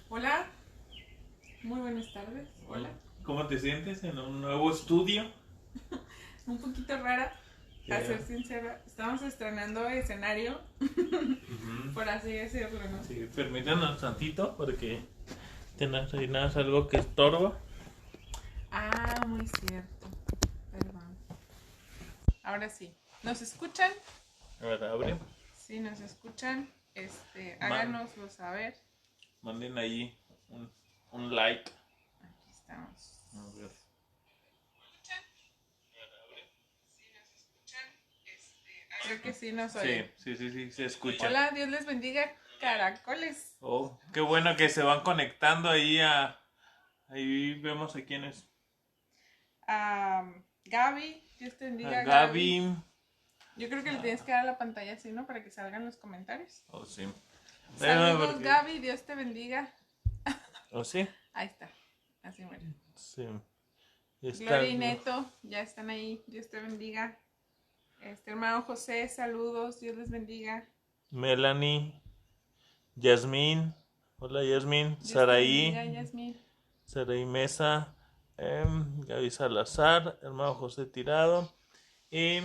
Hola, muy buenas tardes. Hola. ¿Cómo te sientes en un nuevo estudio? Un poquito rara, a Que, ser sincera. Estamos estrenando escenario, ujú, por así decirlo, ¿no? sí, permítanos tantito porque tenés algo que estorba. Ah, muy cierto. Perdón. Ahora sí. ¿Nos escuchan? A ver, abre. Si nos escuchan, Man- háganoslo saber. Manden ahí un, un like. Aquí estamos. A ver. Si nos escuchan, creo que sí nos Sí, oyen. sí, se escucha. Hola, Dios les bendiga, caracoles. Oh, qué bueno que se van conectando ahí a... Ahí vemos a quiénes. A Gaby, Dios te A bendiga, Gaby. Gaby. Yo creo que le tienes que dar a la pantalla así, ¿no? Para que salgan los comentarios. Oh, sí. Saludos, Porque... Gaby, Dios te bendiga. Oh, sí. Ahí está, así muere. Sí. Está... Gloria y Neto, ya están ahí, Dios te bendiga. Hermano José, saludos, Dios les bendiga. Melanie. Yasmín. Hola Yasmín. Dios te Saraí. bendiga, Yasmín. Saraí Mesa. Gaby Salazar. Hermano José Tirado. Y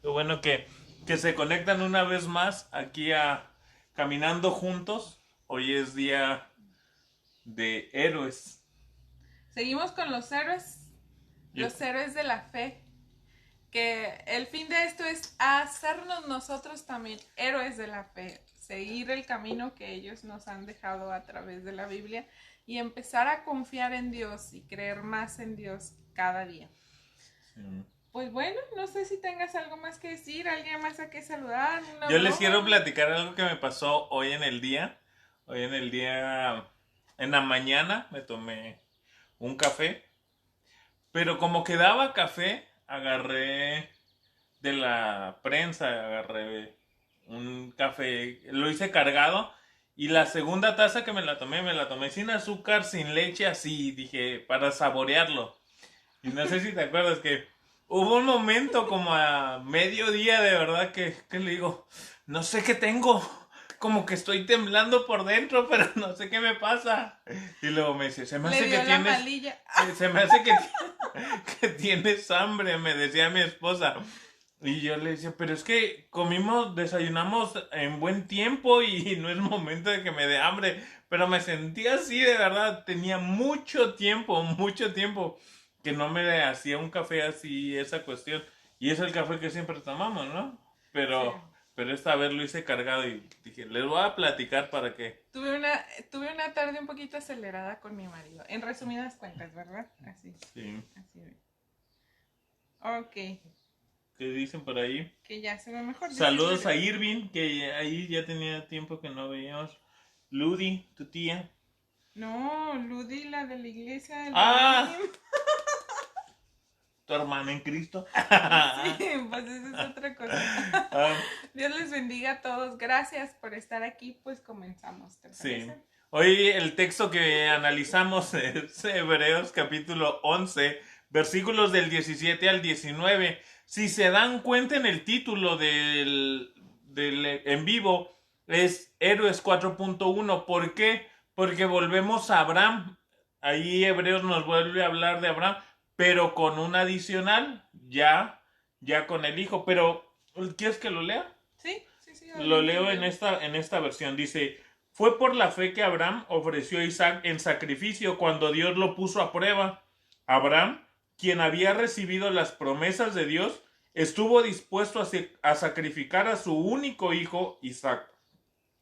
qué bueno que se conectan una vez más aquí a Caminando Juntos. Hoy es día de héroes. Seguimos con los héroes de la fe. Que el fin de esto es hacernos nosotros también héroes de la fe, seguir el camino que ellos nos han dejado a través de la Biblia y empezar a confiar en Dios y creer más en Dios cada día. Sí. Pues bueno, no sé si tengas algo más que decir, alguien más a que saludar, una Yo les broma. quiero platicar algo que me pasó hoy en el día. Hoy en el día, en la mañana me tomé un café. Pero como quedaba café, agarré de la prensa, agarré un café, lo hice cargado y la segunda taza que me la tomé sin azúcar, sin leche, así, dije, para saborearlo. Y no sé si te acuerdas que hubo un momento como a mediodía de verdad que le digo, no sé qué tengo, como que estoy temblando por dentro, pero no sé qué me pasa. Y luego me dice, se me Le hace que dio la tienes, malilla. se me hace que tienes hambre, me decía mi esposa. Y yo le decía, pero es que comimos, desayunamos en buen tiempo y no es momento de que me dé hambre. Pero me sentía así de verdad, tenía mucho tiempo que no me hacía un café así, esa cuestión. Y es el café que siempre tomamos, ¿no? Sí. Pero esta vez lo hice cargado y dije, les voy a platicar para que... Tuve una tarde un poquito acelerada con mi marido. En resumidas cuentas, ¿verdad? Así. Sí. Así. Ok. ¿Qué dicen por ahí? Que ya se ve mejor. Saludos a Irving, que ahí ya tenía tiempo que no veíamos. Ludi, tu tía. No, Ludi, la de la iglesia del ¡Ah! Redeem. Tu hermana en Cristo. Sí, pues esa es otra cosa. Ah, Dios les bendiga a todos. Gracias por estar aquí. Pues comenzamos, ¿te sí. parece? Hoy el texto que analizamos es Hebreos capítulo 11, versículos del 17 al 19. Si se dan cuenta en el título del en vivo, es Héroes 4.1. ¿Por qué? Porque volvemos a Abraham. Ahí Hebreos nos vuelve a hablar de Abraham, pero con un adicional, ya con el hijo. Pero, ¿quieres que lo lea? Sí. Lo leo en esta versión. Dice, fue por la fe que Abraham ofreció a Isaac en sacrificio cuando Dios lo puso a prueba. Abraham, quien había recibido las promesas de Dios, estuvo dispuesto a sacrificar a su único hijo, Isaac.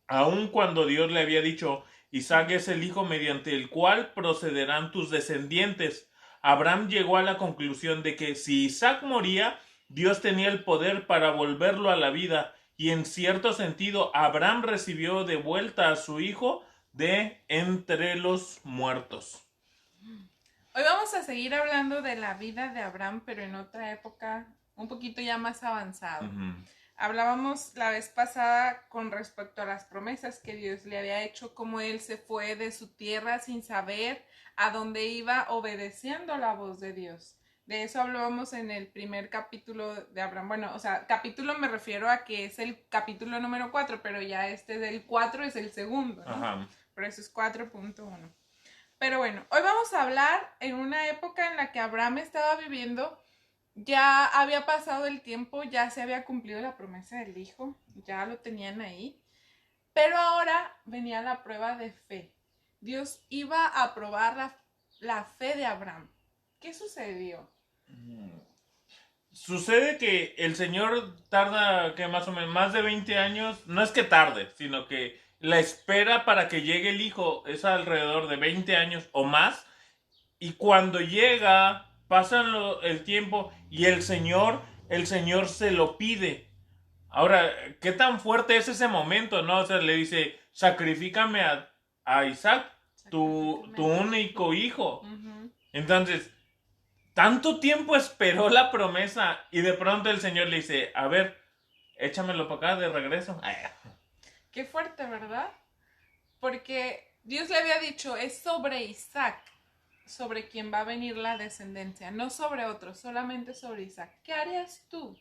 Aun cuando Dios le había dicho, Isaac es el hijo mediante el cual procederán tus descendientes. Abraham llegó a la conclusión de que si Isaac moría, Dios tenía el poder para volverlo a la vida, y en cierto sentido Abraham recibió de vuelta a su hijo de entre los muertos. Hoy vamos a seguir hablando de la vida de Abraham, pero en otra época un poquito ya más avanzado. Hablábamos la vez pasada con respecto a las promesas que Dios le había hecho, cómo él se fue de su tierra sin saber a dónde iba, obedeciendo la voz de Dios. De eso hablábamos en el primer capítulo de Abraham. Bueno, o sea, capítulo me refiero a que es el capítulo número 4, pero ya del 4 es el segundo, ¿no? Ajá. pero eso es 4.1. Pero bueno, hoy vamos a hablar en una época en la que Abraham estaba viviendo, ya había pasado el tiempo, ya se había cumplido la promesa del hijo, ya lo tenían ahí, pero ahora venía la prueba de fe. Dios iba a probar la fe de Abraham. ¿Qué sucedió? Sucede que el Señor tarda que más o menos más de 20 años, no es que tarde, sino que la espera para que llegue el hijo es alrededor de 20 años o más, y cuando llega pasan el tiempo y el Señor se lo pide. Ahora, ¿qué tan fuerte es ese momento, no? O sea, le dice, sacrifícame a Isaac, tu único hijo. Uh-huh. Entonces, tanto tiempo esperó la promesa y de pronto el Señor le dice, a ver, échamelo para acá de regreso. Qué fuerte, ¿verdad? Porque Dios le había dicho, es sobre Isaac, sobre quien va a venir la descendencia, no sobre otro, solamente sobre Isaac. ¿Qué harías tú?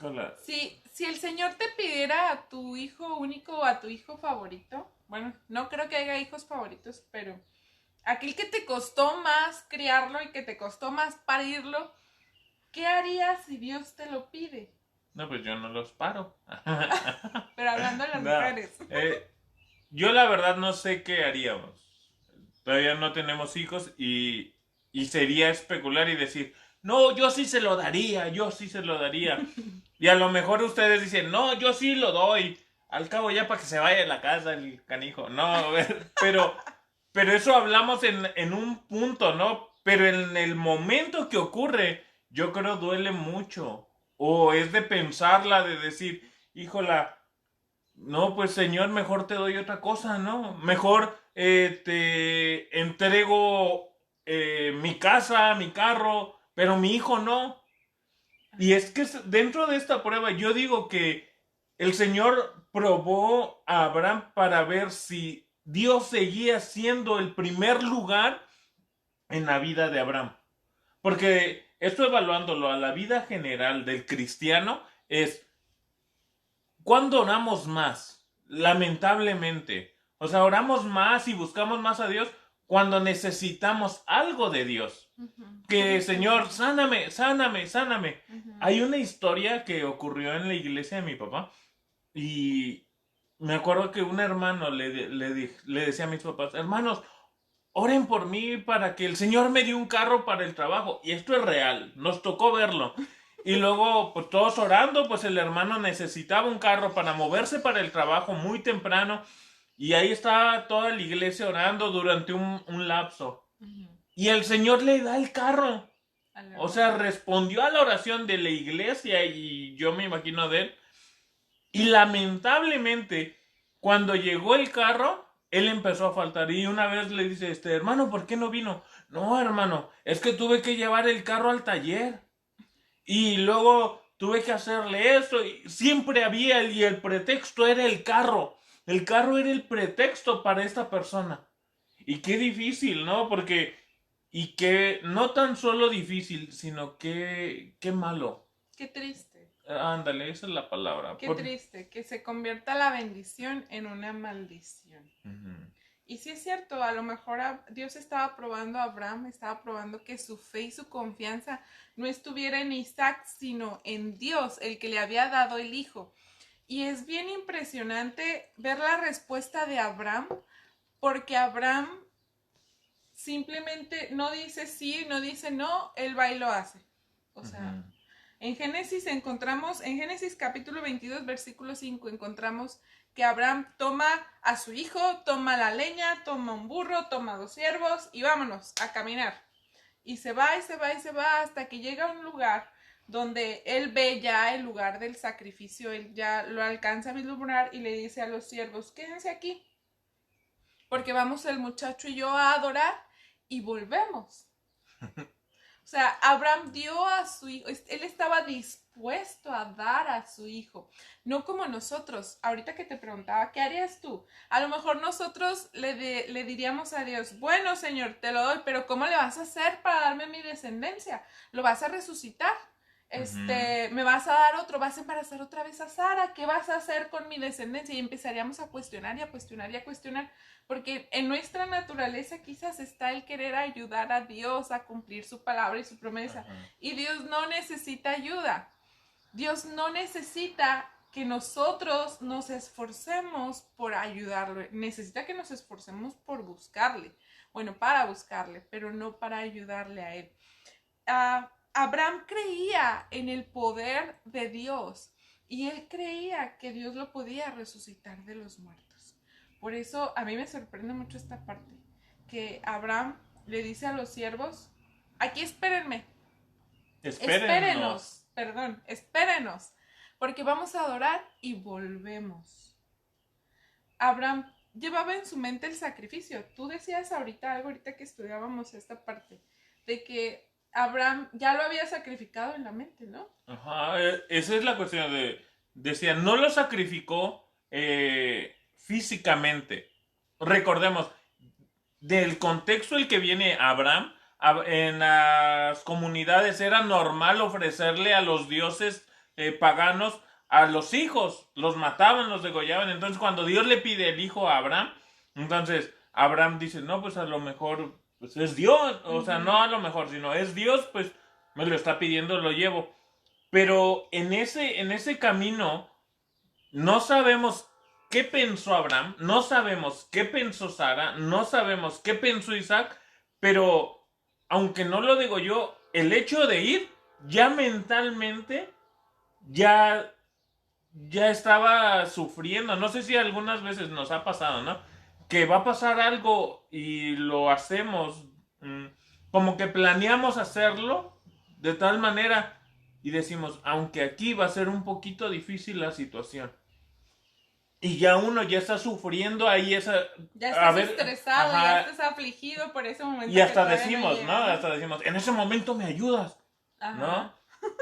Hola. Si el Señor te pidiera a tu hijo único o a tu hijo favorito, bueno, no creo que haya hijos favoritos, pero aquel que te costó más criarlo y que te costó más parirlo, ¿qué harías si Dios te lo pide? No, pues yo no los paro. Pero hablando de las mujeres. Yo la verdad no sé qué haríamos. Todavía no tenemos hijos y sería especular y decir, no, yo sí se lo daría, yo sí se lo daría. Y a lo mejor ustedes dicen, no, yo sí lo doy. Al cabo ya para que se vaya de la casa el canijo. No, pero eso hablamos en un punto, ¿no? Pero en el momento que ocurre, yo creo duele mucho. O es de pensarla, de decir, híjola, no, pues Señor, mejor te doy otra cosa, ¿no? Mejor te entrego mi casa, mi carro, pero mi hijo no. Y es que dentro de esta prueba yo digo que el Señor probó a Abraham para ver si Dios seguía siendo el primer lugar en la vida de Abraham. Porque esto evaluándolo a la vida general del cristiano es, ¿cuándo oramos más? Lamentablemente. O sea, oramos más y buscamos más a Dios cuando necesitamos algo de Dios. Uh-huh. Que, Señor, sáname, sáname, sáname. Uh-huh. Hay una historia que ocurrió en la iglesia de mi papá y me acuerdo que un hermano le decía a mis papás, hermanos, oren por mí para que el Señor me dé un carro para el trabajo. Y esto es real, nos tocó verlo. Y luego, pues todos orando, pues el hermano necesitaba un carro para moverse para el trabajo muy temprano. Y ahí estaba toda la iglesia orando durante un lapso. Uh-huh. Y el Señor le da el carro. O sea, respondió a la oración de la iglesia y yo me imagino de él. Y lamentablemente, cuando llegó el carro, él empezó a faltar. Y una vez le dice, hermano, ¿por qué no vino? No, hermano, es que tuve que llevar el carro al taller. Y luego tuve que hacerle esto. Y siempre había, y el pretexto era el carro. El carro era el pretexto para esta persona. Y qué difícil, ¿no? Porque, y que no tan solo difícil, sino que qué malo. Qué triste. Ándale, esa es la palabra. Qué triste, que se convierta la bendición en una maldición. Uh-huh. Y sí es cierto, a lo mejor Dios estaba probando a Abraham, estaba probando que su fe y su confianza no estuviera en Isaac, sino en Dios, el que le había dado el hijo. Y es bien impresionante ver la respuesta de Abraham, porque Abraham simplemente no dice sí, no dice no, él va y lo hace. O sea, uh-huh. En Génesis capítulo 22, versículo 5, encontramos que Abraham toma a su hijo, toma la leña, toma un burro, toma 2 siervos y vámonos a caminar. Y se va y se va y se va hasta que llega a un lugar donde él ve ya el lugar del sacrificio, él ya lo alcanza a vislumbrar y le dice a los siervos, quédense aquí, porque vamos el muchacho y yo a adorar y volvemos. O sea, Abraham dio a su hijo, él estaba dispuesto a dar a su hijo, no como nosotros. Ahorita que te preguntaba, ¿qué harías tú? A lo mejor nosotros le diríamos a Dios, bueno, Señor, te lo doy, pero ¿cómo le vas a hacer para darme mi descendencia? ¿Lo vas a resucitar? me vas a dar otro, vas a embarazar otra vez a Sara, ¿qué vas a hacer con mi descendencia? Y empezaríamos a cuestionar y a cuestionar y a cuestionar, porque en nuestra naturaleza quizás está el querer ayudar a Dios a cumplir su palabra y su promesa. Ajá. Y Dios no necesita ayuda. Dios no necesita que nosotros nos esforcemos por ayudarlo. Necesita que nos esforcemos por buscarle. Bueno, para buscarle, pero no para ayudarle a él. Abraham creía en el poder de Dios y él creía que Dios lo podía resucitar de los muertos. Por eso a mí me sorprende mucho esta parte, que Abraham le dice a los siervos, aquí espérenme. Espérenos, porque vamos a adorar y volvemos. Abraham llevaba en su mente el sacrificio. Tú decías ahorita que estudiábamos esta parte, de que Abraham ya lo había sacrificado en la mente, ¿no? Ajá, esa es la cuestión decía, no lo sacrificó físicamente. Recordemos, del contexto el que viene Abraham, en las comunidades era normal ofrecerle a los dioses paganos a los hijos, los mataban, los degollaban. Entonces cuando Dios le pide el hijo a Abraham, entonces Abraham dice, no, pues a lo mejor pues es Dios, o sea, no a lo mejor, sino es Dios, pues me lo está pidiendo, lo llevo. Pero en ese camino no sabemos qué pensó Abraham, no sabemos qué pensó Sara, no sabemos qué pensó Isaac, pero aunque no lo digo yo, el hecho de ir ya mentalmente ya estaba sufriendo. No sé si algunas veces nos ha pasado, ¿no? Que va a pasar algo y lo hacemos, como que planeamos hacerlo de tal manera y decimos, aunque aquí va a ser un poquito difícil la situación. Y ya uno ya está sufriendo ahí ya estás estresado, ya estás afligido por ese momento. Y hasta decimos, ¿no? Hasta decimos, en ese momento me ayudas, ¿no?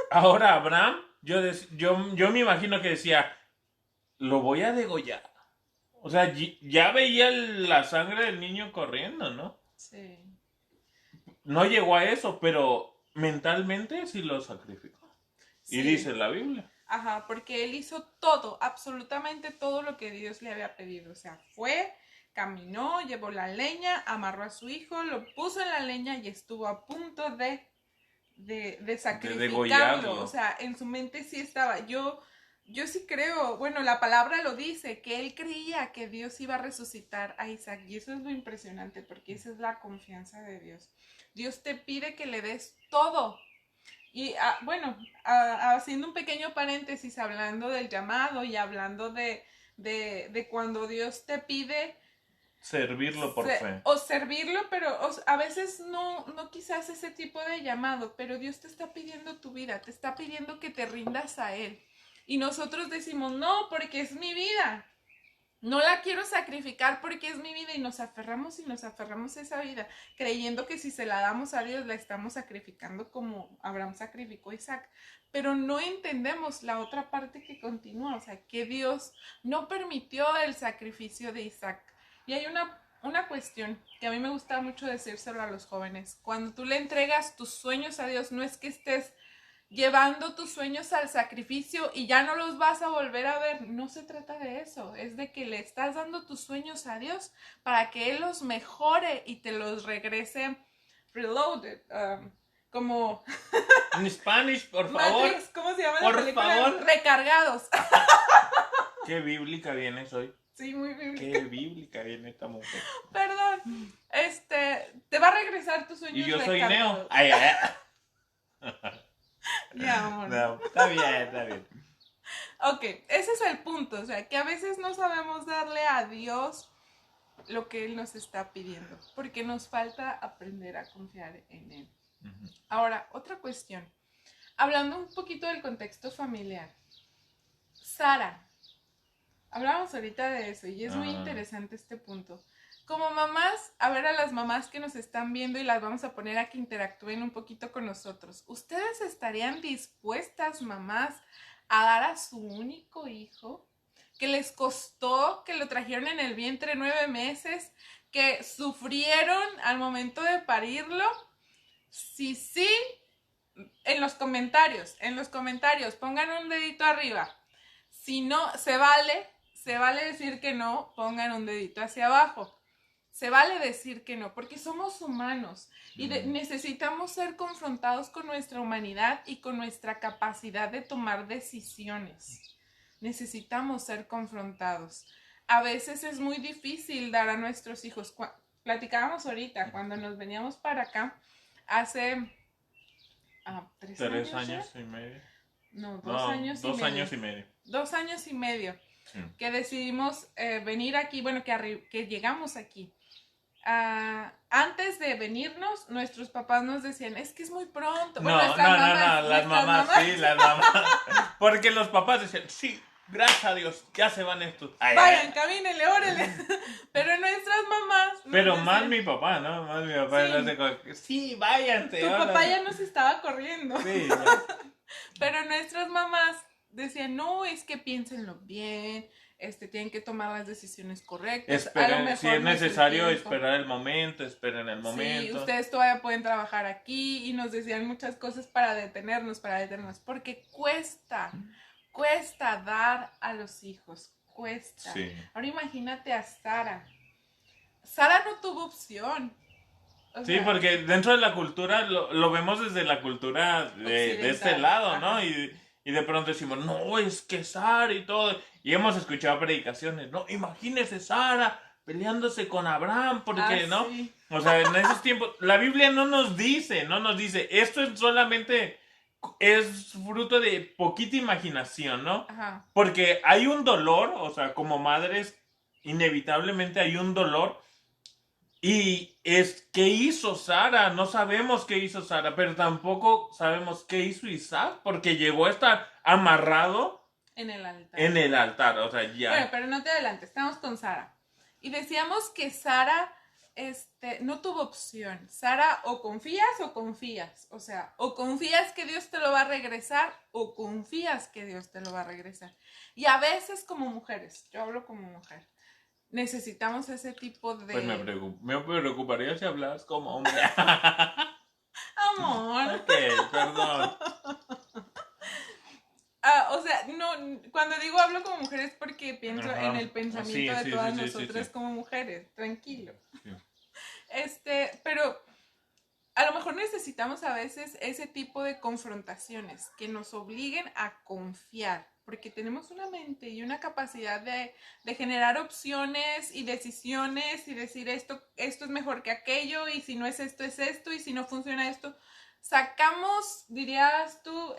Ahora Abraham, yo me imagino que decía, lo voy a degollar. O sea, ya veía la sangre del niño corriendo, ¿no? Sí. No llegó a eso, pero mentalmente sí lo sacrificó. Sí. Y dice la Biblia. Ajá, porque él hizo todo, absolutamente todo lo que Dios le había pedido. O sea, fue, caminó, llevó la leña, amarró a su hijo, lo puso en la leña y estuvo a punto de sacrificarlo. O sea, en su mente sí estaba. Yo sí creo, bueno, la palabra lo dice, que él creía que Dios iba a resucitar a Isaac. Y eso es lo impresionante, porque esa es la confianza de Dios. Dios te pide que le des todo. Y bueno, haciendo un pequeño paréntesis, hablando del llamado y hablando de cuando Dios te pide servirlo por fe. O servirlo, pero a veces no quizás ese tipo de llamado, pero Dios te está pidiendo tu vida, te está pidiendo que te rindas a Él. Y nosotros decimos, no, porque es mi vida. No la quiero sacrificar porque es mi vida y nos aferramos a esa vida, creyendo que si se la damos a Dios la estamos sacrificando como Abraham sacrificó a Isaac. Pero no entendemos la otra parte que continúa, o sea, que Dios no permitió el sacrificio de Isaac. Y hay una cuestión que a mí me gusta mucho decírselo a los jóvenes. Cuando tú le entregas tus sueños a Dios, no es que estés llevando tus sueños al sacrificio y ya no los vas a volver a ver. No se trata de eso. Es de que le estás dando tus sueños a Dios para que Él los mejore y te los regrese reloaded. Como... En Spanish, por favor. Matrix, ¿cómo se llama por la película? Favor. Recargados. Qué bíblica vienes hoy. Sí, muy bíblica. Qué bíblica viene esta mujer. Perdón. Te va a regresar tus sueños. Y yo soy recargados. Neo. Ay. Ya, amor. No, está bien. Ok, ese es el punto, o sea, que a veces no sabemos darle a Dios lo que Él nos está pidiendo, porque nos falta aprender a confiar en Él. Ahora, otra cuestión, hablando un poquito del contexto familiar. Sara, hablábamos ahorita de eso y es muy interesante este punto. Como mamás, a ver a las mamás que nos están viendo y las vamos a poner a que interactúen un poquito con nosotros. ¿Ustedes estarían dispuestas, mamás, a dar a su único hijo? Que les costó, que lo trajeron en el vientre 9 meses, que sufrieron al momento de parirlo. Si sí, en los comentarios, pongan un dedito arriba. Si no, se vale decir que no, pongan un dedito hacia abajo. Se vale decir que no, porque somos humanos y necesitamos ser confrontados con nuestra humanidad y con nuestra capacidad de tomar decisiones. Necesitamos ser confrontados. A veces es muy difícil dar a nuestros hijos. Platicábamos ahorita, cuando nos veníamos para acá, hace 3 años y medio. No, 2 años y medio. 2 años y medio. 2 años y medio. Que decidimos venir aquí, bueno, que llegamos aquí. Antes de venirnos, nuestros papás nos decían, es que es muy pronto. Bueno, las mamás. Sí, las mamás. Porque los papás decían, sí, gracias a Dios, ya se van estos. Vayan, camínenle, órale. Pero nuestras mamás. Pero decían, más mi papá, ¿no? Más mi papá. Sí, váyanse. Tu papá ya nos estaba corriendo. Sí, pero nuestras mamás decían, no, es que piénsenlo bien. Tienen que tomar las decisiones correctas. Esperen, si es necesario, esperar el momento, esperen el momento. Sí, ustedes todavía pueden trabajar aquí y nos decían muchas cosas para detenernos, porque cuesta dar a los hijos, cuesta. Sí. Ahora imagínate a Sara. Sara no tuvo opción. Sí, porque dentro de la cultura, lo vemos desde la cultura de este lado, ¿no? Y de pronto decimos, no, es que Sara y todo. Y hemos escuchado predicaciones, ¿no? Imagínese Sara peleándose con Abraham, porque, ¿no? Sí. O sea, en esos tiempos, la Biblia no nos dice, esto es solamente, es fruto de poquita imaginación, ¿no? Ajá. Porque hay un dolor, o sea, como madres, inevitablemente hay un dolor. Y ¿qué hizo Sara? No sabemos qué hizo Sara, pero tampoco sabemos qué hizo Isaac, porque llegó a estar amarrado en el altar. En el altar, o sea, ya. Bueno, pero no te adelantes, estamos con Sara. Y decíamos que Sara no tuvo opción. Sara, o confías, o sea, o confías que Dios te lo va a regresar, o confías que Dios te lo va a regresar. Y a veces como mujeres, yo hablo como mujer, necesitamos ese tipo de... Pues me preocuparía si hablas como hombre. Amor. Ok, perdón. O sea, no, cuando digo hablo como mujer es porque pienso en el pensamiento de todas nosotras como mujeres, tranquilo. Sí. Pero a lo mejor necesitamos a veces ese tipo de confrontaciones que nos obliguen a confiar, porque tenemos una mente y una capacidad de generar opciones y decisiones y decir esto es mejor que aquello, y si no es esto, y si no funciona esto. Sacamos, dirías tú,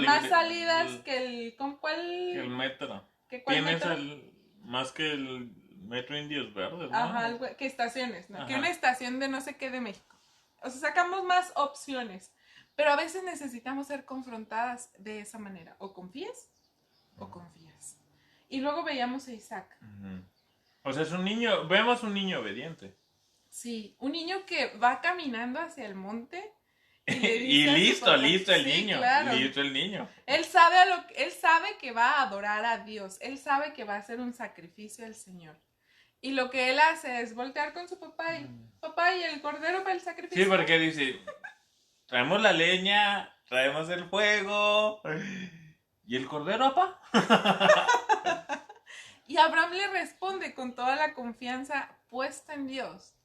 más salidas que el... ¿Con cuál? Que el metro. ¿Tienes metro? Más que el metro Indios Verdes, ¿no? Ajá, que estaciones, ¿no? Ajá. Que una estación de no sé qué de México. O sea, sacamos más opciones. Pero a veces necesitamos ser confrontadas de esa manera. O confías, o confías. Y luego veíamos a Isaac. O sea, vemos un niño obediente. Sí, un niño que va caminando hacia el monte. Y listo el niño. Claro. Listo el niño. Él sabe que va a adorar a Dios. Él sabe que va a hacer un sacrificio al Señor. Y lo que él hace es voltear con su papá y papá, ¿y el cordero para el sacrificio? Sí, porque dice, traemos la leña, traemos el fuego. ¿Y el cordero, papá? Y Abraham le responde con toda la confianza puesta en Dios.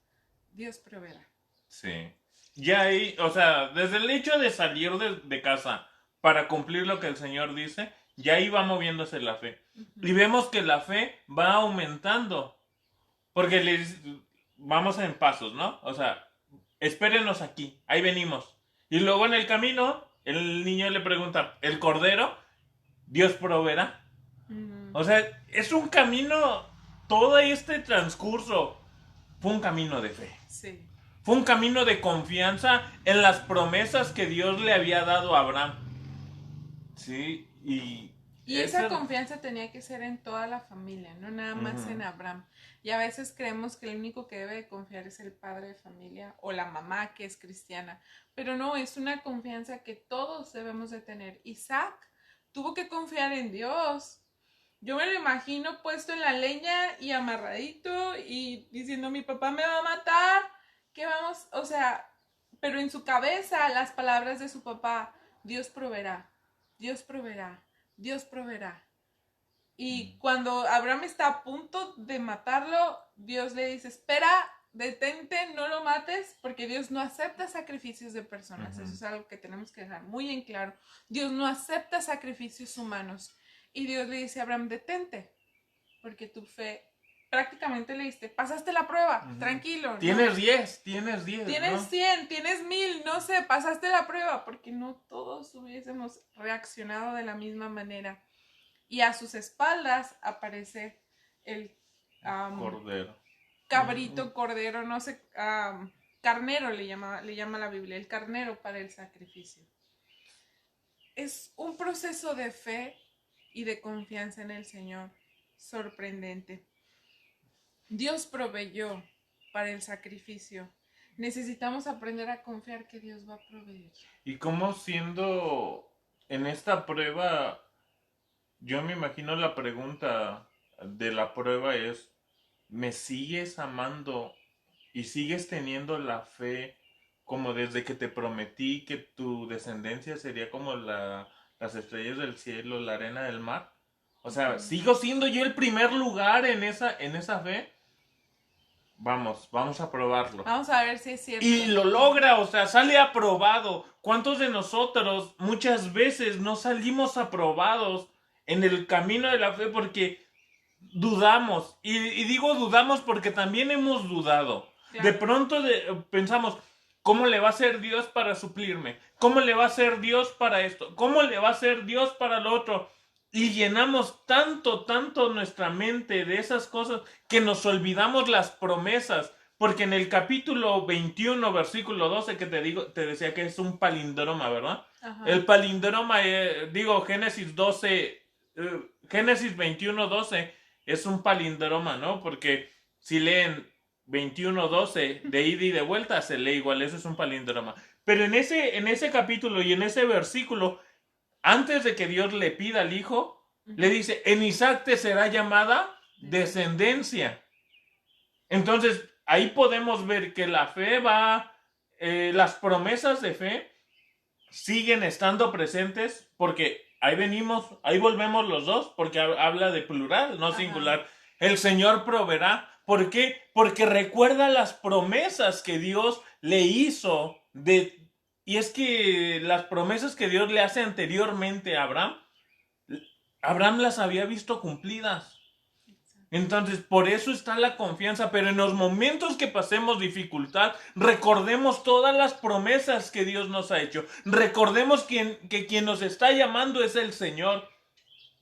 Dios proveerá. Sí. Y ahí, o sea, desde el hecho de salir de casa para cumplir lo que el Señor dice, ya ahí va moviéndose la fe. Y vemos que la fe va aumentando. Porque vamos en pasos, ¿no? O sea, espérenos aquí, ahí venimos. Y luego en el camino, el niño le pregunta, ¿el cordero? ¿Dios proveerá? O sea, es un camino, todo este transcurso fue un camino de fe. Sí. Fue un camino de confianza en las promesas que Dios le había dado a Abraham. Sí, y esa confianza tenía que ser en toda la familia, no nada más en Abraham. Y a veces creemos que el único que debe de confiar es el padre de familia o la mamá que es cristiana. Pero no, es una confianza que todos debemos de tener. Isaac tuvo que confiar en Dios. Yo me lo imagino puesto en la leña y amarradito y diciendo, mi papá me va a matar. ¿Qué vamos? O sea, pero en su cabeza las palabras de su papá, Dios proveerá, Dios proveerá, Dios proveerá. Y cuando Abraham está a punto de matarlo, Dios le dice, espera, detente, no lo mates, porque Dios no acepta sacrificios de personas. Eso es algo que tenemos que dejar muy en claro. Dios no acepta sacrificios humanos. Y Dios le dice a Abraham, detente, porque tu fe, prácticamente le diste, pasaste la prueba, tranquilo. Tienes ¿no? 10, tienes 10. Tienes ¿no? 100, tienes 1000, no sé, pasaste la prueba, porque no todos hubiésemos reaccionado de la misma manera. Y a sus espaldas aparece el Cordero. Cabrito, cordero, no sé, carnero le llama la Biblia, el carnero para el sacrificio. Es un proceso de fe y de confianza en el Señor sorprendente. Dios proveyó para el sacrificio. Necesitamos aprender a confiar que Dios va a proveer. Y como siendo en esta prueba, yo me imagino la pregunta de la prueba es, ¿me sigues amando y sigues teniendo la fe como desde que te prometí que tu descendencia sería como las estrellas del cielo, la arena del mar? O sea, ¿sigo siendo yo el primer lugar en esa fe? Vamos a probarlo. Vamos a ver si es cierto. Y lo logra, o sea, sale aprobado. ¿Cuántos de nosotros muchas veces no salimos aprobados en el camino de la fe porque dudamos? Y digo dudamos porque también hemos dudado. Claro. De pronto pensamos, ¿cómo le va a hacer Dios para suplirme? ¿Cómo le va a hacer Dios para esto? ¿Cómo le va a hacer Dios para lo otro? Y llenamos tanto nuestra mente de esas cosas que nos olvidamos las promesas. Porque en el capítulo 21, versículo 12, que te decía que es un palindroma, ¿verdad? Ajá. El palindroma, Génesis 12, Génesis 21, 12 es un palindroma, ¿no? Porque si leen 21, 12 de ida y de vuelta, se lee igual, eso es un palindroma. Pero en ese capítulo y en ese versículo, antes de que Dios le pida al hijo, le dice, en Isaac te será llamada descendencia. Entonces, ahí podemos ver que la fe las promesas de fe siguen estando presentes porque ahí volvemos los dos, porque habla de plural, no singular. El Señor proveerá. ¿Por qué? Porque recuerda las promesas que Dios le hizo y es que las promesas que Dios le hace anteriormente a Abraham las había visto cumplidas. Entonces, por eso está la confianza, pero en los momentos que pasemos dificultad, recordemos todas las promesas que Dios nos ha hecho. Recordemos que quien nos está llamando es el Señor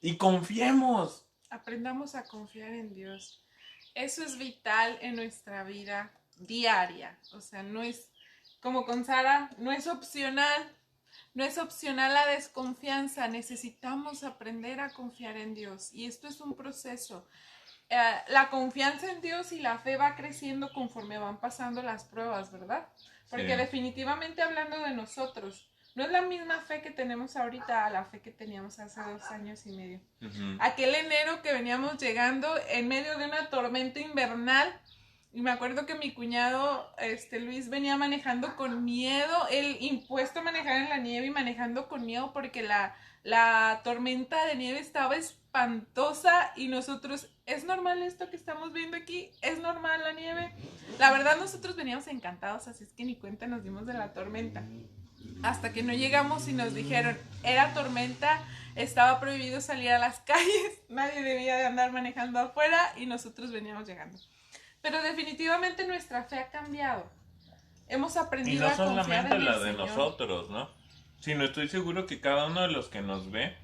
y confiemos. Aprendamos a confiar en Dios. Eso es vital en nuestra vida diaria. O sea, no es, como con Sara, no es opcional. No es opcional la desconfianza. Necesitamos aprender a confiar en Dios. Y esto es un proceso. La confianza en Dios y la fe va creciendo conforme van pasando las pruebas, ¿verdad? Porque sí. Definitivamente hablando de nosotros, no es la misma fe que tenemos ahorita a la fe que teníamos hace 2 años y medio. Aquel enero que veníamos llegando en medio de una tormenta invernal, y me acuerdo que mi cuñado, Luis, venía manejando con miedo, él impuesto a manejar en la nieve y manejando con miedo porque la tormenta de nieve estaba espantosa y nosotros, ¿es normal esto que estamos viendo aquí? ¿Es normal la nieve? La verdad nosotros veníamos encantados, así es que ni cuenta nos dimos de la tormenta. Hasta que no llegamos y nos dijeron, era tormenta, estaba prohibido salir a las calles, nadie debía de andar manejando afuera y nosotros veníamos llegando. Pero definitivamente nuestra fe ha cambiado. Hemos aprendido a confiar en el Señor. Y no solamente la de nosotros, ¿no? Sino estoy seguro que cada uno de los que nos ve,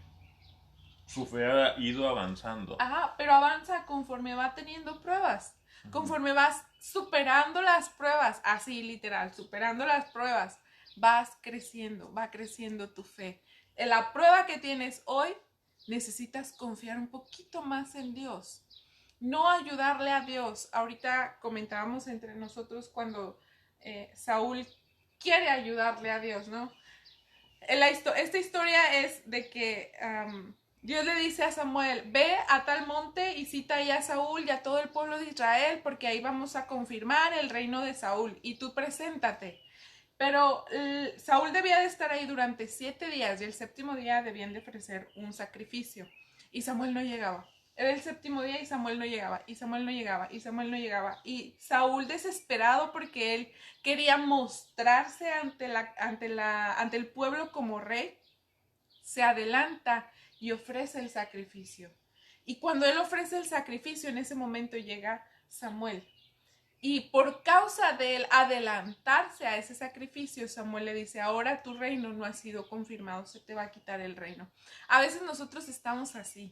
su fe ha ido avanzando. Ajá, pero avanza conforme va teniendo pruebas. Conforme vas superando las pruebas, así literal, superando las pruebas, vas creciendo, va creciendo tu fe. En la prueba que tienes hoy, necesitas confiar un poquito más en Dios. No ayudarle a Dios. Ahorita comentábamos entre nosotros cuando Saúl quiere ayudarle a Dios, ¿no? Esta historia es de que Dios le dice a Samuel, ve a tal monte y cita ahí a Saúl y a todo el pueblo de Israel porque ahí vamos a confirmar el reino de Saúl y tú preséntate. Pero Saúl debía de estar ahí durante 7 días y el séptimo día debían de ofrecer un sacrificio. Y Samuel no llegaba. Era el séptimo día y Samuel no llegaba, y Samuel no llegaba, y Samuel no llegaba. Y Saúl, desesperado porque él quería mostrarse ante el pueblo como rey, se adelanta y ofrece el sacrificio. Y cuando él ofrece el sacrificio, en ese momento llega Samuel. Y por causa de él adelantarse a ese sacrificio, Samuel le dice, ahora tu reino no ha sido confirmado, se te va a quitar el reino. A veces nosotros estamos así,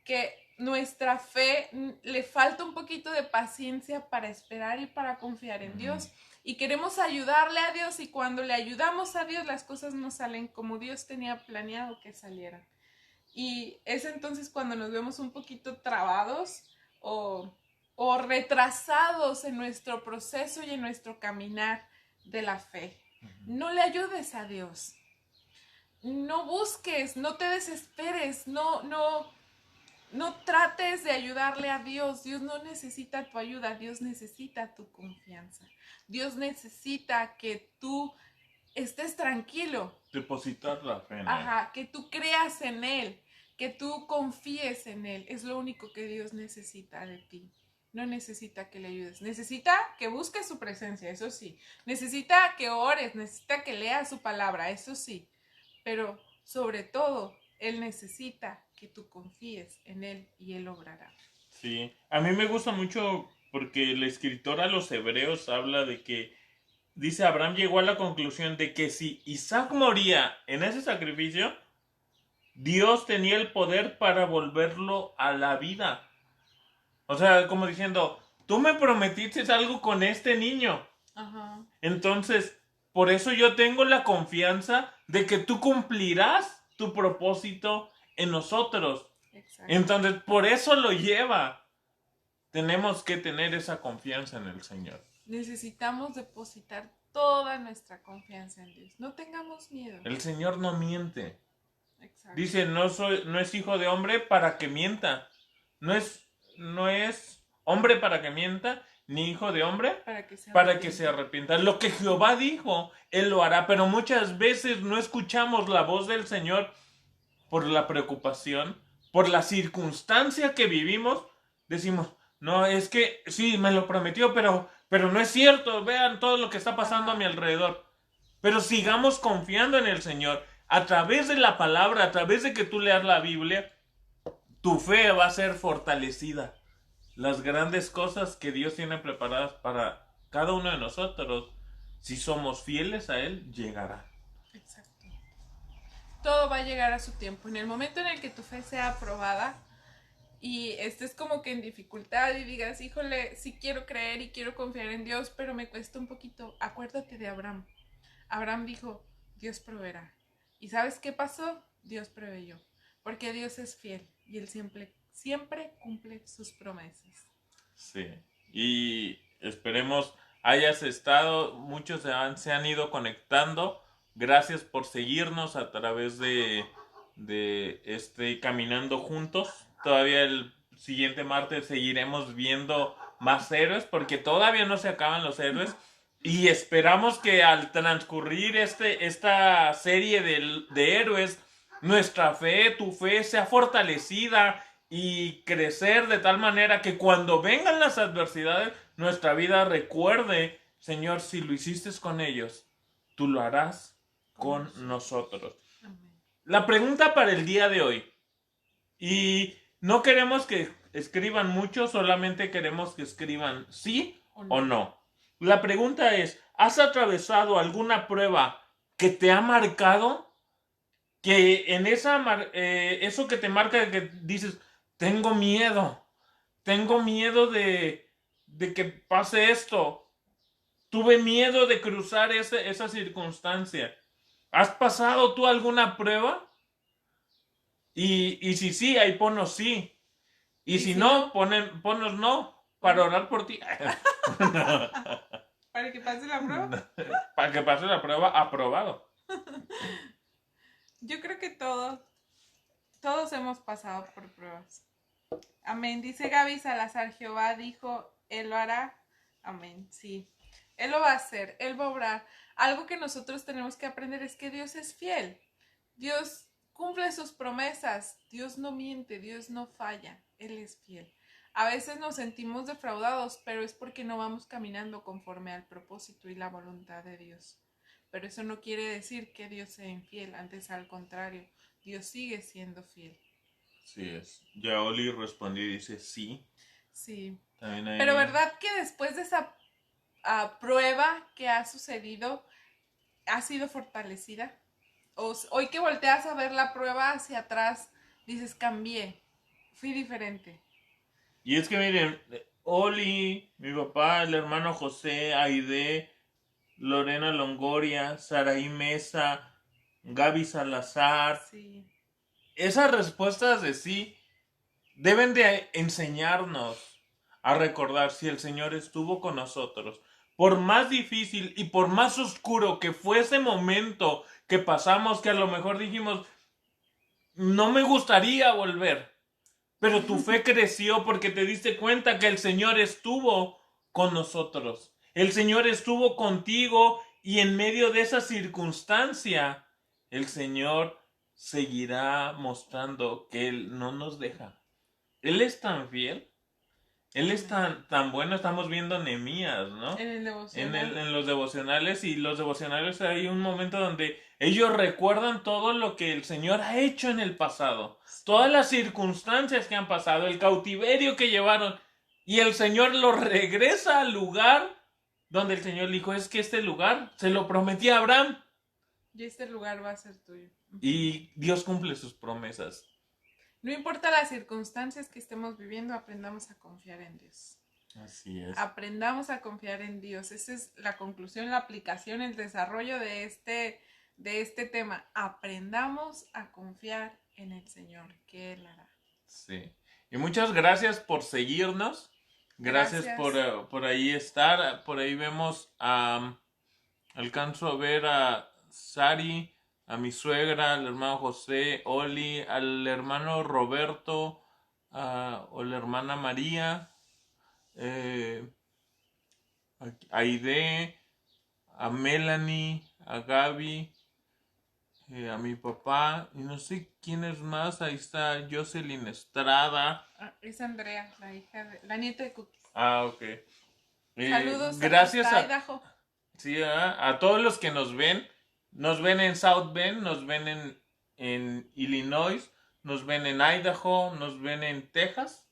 que nuestra fe le falta un poquito de paciencia para esperar y para confiar en Dios. Y queremos ayudarle a Dios, y cuando le ayudamos a Dios, las cosas no salen como Dios tenía planeado que salieran. Y es entonces cuando nos vemos un poquito trabados o retrasados en nuestro proceso y en nuestro caminar de la fe. No le ayudes a Dios. No busques, no te desesperes, no trates de ayudarle a Dios. Dios no necesita tu ayuda, Dios necesita tu confianza. Dios necesita que tú estés tranquilo. Depositar la fe en Él. Ajá, que tú creas en Él, que tú confíes en Él. Es lo único que Dios necesita de ti. No necesita que le ayudes. Necesita que busques su presencia, eso sí. Necesita que ores, necesita que leas su palabra, eso sí. Pero sobre todo, Él necesita que tú confíes en Él y Él obrará. Sí, a mí me gusta mucho porque el escritor a los Hebreos habla de que, dice, Abraham llegó a la conclusión de que si Isaac moría en ese sacrificio, Dios tenía el poder para volverlo a la vida. O sea, como diciendo, tú me prometiste algo con este niño. Ajá. Entonces, por eso yo tengo la confianza de que tú cumplirás tu propósito en nosotros. Exacto. Entonces, por eso lo lleva. Tenemos que tener esa confianza en el Señor. Necesitamos depositar toda nuestra confianza en Dios. No tengamos miedo. El Señor no miente. Exacto. Dice, no es hijo de hombre para que mienta. No es hombre para que mienta, ni hijo de hombre para que se arrepienta. Lo que Jehová dijo, Él lo hará. Pero muchas veces no escuchamos la voz del Señor por la preocupación, por la circunstancia que vivimos. Decimos, no, es que sí, me lo prometió, pero no es cierto. Vean todo lo que está pasando a mi alrededor. Pero sigamos confiando en el Señor. A través de la palabra, a través de que tú leas la Biblia, tu fe va a ser fortalecida. Las grandes cosas que Dios tiene preparadas para cada uno de nosotros, si somos fieles a Él, llegará. Exacto. Todo va a llegar a su tiempo. En el momento en el que tu fe sea aprobada y estés como que en dificultad y digas, híjole, sí quiero creer y quiero confiar en Dios, pero me cuesta un poquito. Acuérdate de Abraham. Abraham dijo, Dios proveerá. ¿Y sabes qué pasó? Dios proveyó. Porque Dios es fiel y Él siempre cumple sus promesas. Sí. Y esperemos hayas estado, muchos se han ido conectando. Gracias por seguirnos a través de Caminando Juntos. Todavía el siguiente martes seguiremos viendo más héroes porque todavía no se acaban los héroes. Y esperamos que al transcurrir esta serie de héroes, nuestra fe, tu fe, sea fortalecida y crecer de tal manera que cuando vengan las adversidades, nuestra vida recuerde, Señor, si lo hiciste con ellos, tú lo harás con nosotros. Amén. La pregunta para el día de hoy, y no queremos que escriban mucho, solamente queremos que escriban sí o no. La pregunta es, ¿has atravesado alguna prueba que te ha marcado? Que en eso que te marca, que dices, tengo miedo de que pase esto. Tuve miedo de cruzar esa circunstancia. ¿Has pasado tú alguna prueba? Y si sí, ahí ponos sí. Y si no, ponos no, para orar por ti. ¿Para que pase la prueba? Para que pase la prueba, aprobado. Yo creo que todos hemos pasado por pruebas. Amén. Dice Gaby Salazar, Jehová dijo, Él lo hará. Amén. Sí. Él lo va a hacer, Él va a obrar. Algo que nosotros tenemos que aprender es que Dios es fiel. Dios cumple sus promesas. Dios no miente, Dios no falla. Él es fiel. A veces nos sentimos defraudados, pero es porque no vamos caminando conforme al propósito y la voluntad de Dios. Pero eso no quiere decir que Dios sea infiel, antes al contrario, Dios sigue siendo fiel. Sí es. Ya Oli respondió y dice sí. Sí. También hay... Pero ¿verdad que después de esa prueba que ha sucedido, ha sido fortalecida? Hoy que volteas a ver la prueba hacia atrás, dices, cambié, fui diferente. Y es que miren, Oli, mi papá, el hermano José, Aide, Lorena Longoria, Saraí Mesa, Gaby Salazar. Sí. Esas respuestas de sí deben de enseñarnos a recordar si el Señor estuvo con nosotros. Por más difícil y por más oscuro que fue ese momento que pasamos, que a lo mejor dijimos, no me gustaría volver. Pero tu fe creció porque te diste cuenta que el Señor estuvo con nosotros. El Señor estuvo contigo y en medio de esa circunstancia, el Señor seguirá mostrando que Él no nos deja. Él es tan fiel. Él es tan bueno. Estamos viendo Nehemías, ¿no? En el devocional. En los devocionales. Y los devocionales hay un momento donde ellos recuerdan todo lo que el Señor ha hecho en el pasado. Todas las circunstancias que han pasado. El cautiverio que llevaron. Y el Señor los regresa al lugar donde el Señor dijo, es que este lugar se lo prometí a Abraham. Y este lugar va a ser tuyo. Y Dios cumple sus promesas. No importa las circunstancias que estemos viviendo, aprendamos a confiar en Dios. Así es. Aprendamos a confiar en Dios. Esa es la conclusión, la aplicación, el desarrollo de este tema. Aprendamos a confiar en el Señor, que Él hará. Sí. Y muchas gracias por seguirnos. Gracias. Por ahí estar. Por ahí vemos alcanzo a ver a Sari, a mi suegra, al hermano José, Oli, al hermano Roberto, o la hermana María, a Aide, a Melanie, a Gaby, a mi papá, y no sé quién es más. Ahí está Jocelyn Estrada. Es Andrea, la nieta de Cookies. Ok. Saludos. Gracias a Idaho. Sí, a todos los que nos ven en South Bend, nos ven en Illinois, nos ven en Idaho, nos ven en Texas,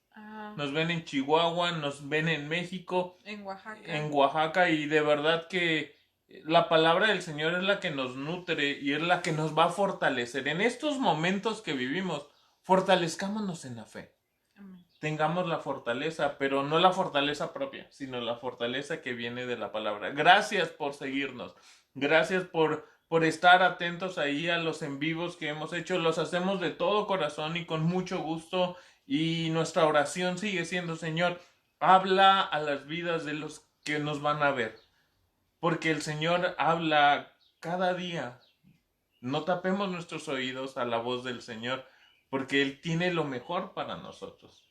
nos ven en Chihuahua, nos ven en México, en Oaxaca. En Oaxaca, y de verdad que la palabra del Señor es la que nos nutre y es la que nos va a fortalecer. En estos momentos que vivimos, fortalezcámonos en la fe. Amén. Tengamos la fortaleza, pero no la fortaleza propia, sino la fortaleza que viene de la palabra. Gracias por seguirnos. Gracias por estar atentos ahí a los en vivos que hemos hecho. Los hacemos de todo corazón y con mucho gusto. Y nuestra oración sigue siendo, Señor, habla a las vidas de los que nos van a ver. Porque el Señor habla cada día. No tapemos nuestros oídos a la voz del Señor, porque Él tiene lo mejor para nosotros.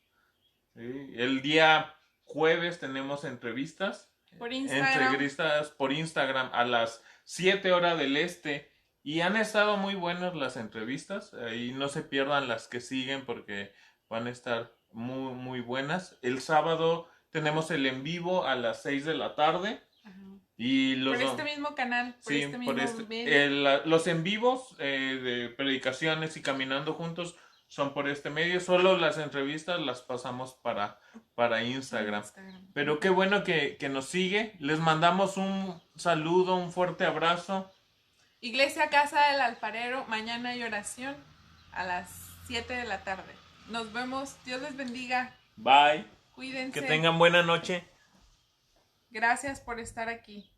¿Sí? El día jueves tenemos entrevistas. Por Instagram. Entrevistas por Instagram a las 7 horas del este. Y han estado muy buenas las entrevistas. Y no se pierdan las que siguen porque van a estar muy, muy buenas. El sábado tenemos el en vivo a las 6 de la tarde. Y por este mismo canal, por sí, este mismo medio. Los en vivos de predicaciones y caminando juntos son por este medio. Solo las entrevistas las pasamos para Instagram. Pero qué bueno que nos sigue. Les mandamos un saludo, un fuerte abrazo. Iglesia Casa del Alfarero, mañana hay oración a las 7 de la tarde. Nos vemos, Dios les bendiga. Bye. Cuídense. Que tengan buena noche. Gracias por estar aquí.